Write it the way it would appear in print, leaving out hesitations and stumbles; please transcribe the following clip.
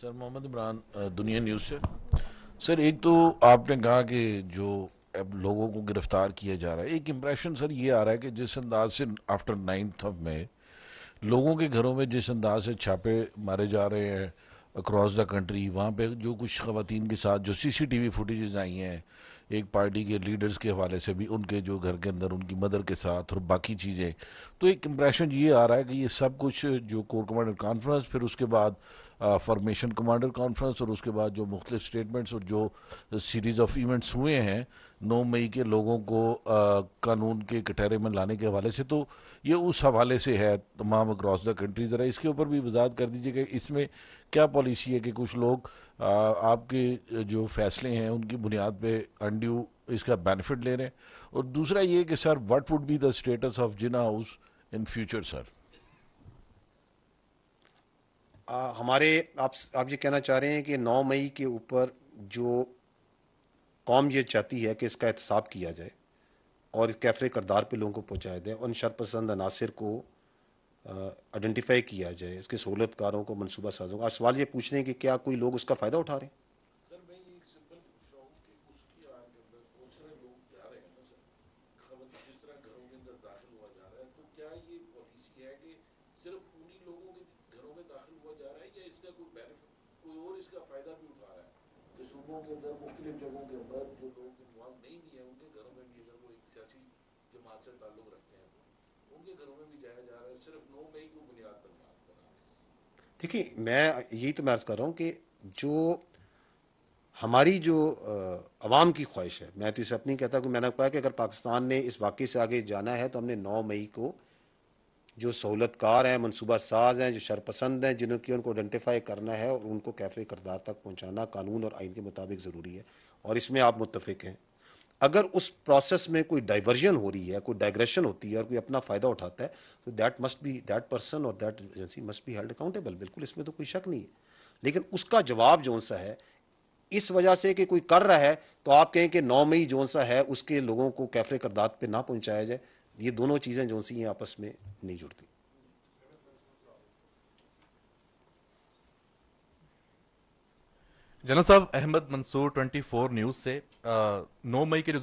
سر محمد عمران دنیا نیوز سے. سر ایک تو آپ نے کہا کہ جو اب لوگوں کو گرفتار کیا جا رہا ہے، ایک امپریشن سر یہ آ رہا ہے کہ جس انداز سے آفٹر 9th لوگوں کے گھروں میں جس انداز سے چھاپے مارے جا رہے ہیں اکراس دا کنٹری، وہاں پہ جو کچھ خواتین کے ساتھ جو سی سی ٹی وی فوٹیجز آئی ہیں ایک پارٹی کے لیڈرز کے حوالے سے بھی، ان کے جو گھر کے اندر ان کی مدر کے ساتھ اور باقی چیزیں، تو ایک امپریشن یہ آ رہا ہے کہ یہ سب کچھ جو کور کمانڈر کانفرنس، پھر اس کے بعد فارمیشن کمانڈر کانفرنس، اور اس کے بعد جو مختلف سٹیٹمنٹس اور جو سیریز آف ایونٹس ہوئے ہیں 9 مئی کے لوگوں کو قانون کے کٹہرے میں لانے کے حوالے سے، تو یہ اس حوالے سے ہے تمام اکراس دا کنٹری. ذرا اس کے اوپر بھی وضاحت کر دیجیے کہ اس میں کیا پالیسی ہے کہ کچھ لوگ آپ کے جو فیصلے ہیں ان کی بنیاد پہ انڈیو اس کا بینیفٹ لے رہے ہیں، اور دوسرا یہ کہ sir what would be the status of Jinnah house in future sir. ہمارے آپ یہ کہنا چاہ رہے ہیں کہ 9 مئی کے اوپر جو قوم یہ چاہتی ہے کہ اس کا احتساب کیا جائے اور اس کیفرے کردار پہ لوگوں کو پہنچایا جائے، ان شرپسند عناصر کو آئیڈینٹیفائی کیا جائے، اس کے سہولت کاروں کو، منصوبہ سازوں کو. آپ سوال یہ پوچھ رہے ہیں کہ کیا کوئی لوگ اس کا فائدہ اٹھا رہے ہیں؟ سر میں یہ سمپل پوچھ رہا ہوں کہ اس کی آگ کے اندر بہت سارے لوگ جا رہے ہیں نا سر، جس طرح گھروں کے اندر داخل ہوا جا رہا ہے، تو کیا یہ پالیسی ہے کہ صرف انہی لوگوں کے گھروں میں داخل ہوا جا رہا ہے، یا اس کا کوئی بینیفٹ کوئی اور اس کا فائدہ بھی اٹھا رہا ہے کہ صوبوں کے اندر مختلف جگہوں کے اندر جو لوگ انوالو نہیں بھی ہیں ان کے گھروں میں بھی، اگر وہ ایک سیاسی جماعت سے تعلق رکھتے ہیں تو ان کے گھروں میں بھی جایا جا رہا ہے صرف 9 مئی کو بنیاد پر بنا دیکھیے، میں یہی تو میں عرض کر رہا ہوں کہ جو ہماری جو عوام کی خواہش ہے، میں تو اسے اپنی کہتا کہ میں نے کہا کہ اگر پاکستان نے اس واقعے سے آگے جانا ہے تو ہم نے 9 مئی کو جو سہولت کار ہیں، منصوبہ ساز ہیں، جو شرپسند ہیں، جنہوں کی ان کو آئیڈینٹیفائی کرنا ہے اور ان کو کیفرے کردار تک پہنچانا قانون اور آئین کے مطابق ضروری ہے، اور اس میں آپ متفق ہیں. اگر اس پروسیس میں کوئی ڈائیورژن ہو رہی ہے، کوئی ڈائگریشن ہوتی ہے اور کوئی اپنا فائدہ اٹھاتا ہے، تو دیٹ پرسن اور that agency must be held accountable. بالکل، اس میں تو کوئی شک نہیں ہے. لیکن اس کا جواب جون سا ہے، اس وجہ سے کہ کوئی کر رہا ہے تو آپ کہیں کہ 9 مئی جون سا ہے اس کے لوگوں کو کیفرے کردار پہ نہ پہنچایا جائے، یہ دونوں چیزیں جون سی ہیں آپس میں نہیں جڑتی. جنرل صاحب، احمد منصور 24 نیوز سے. 9 مئی کے جو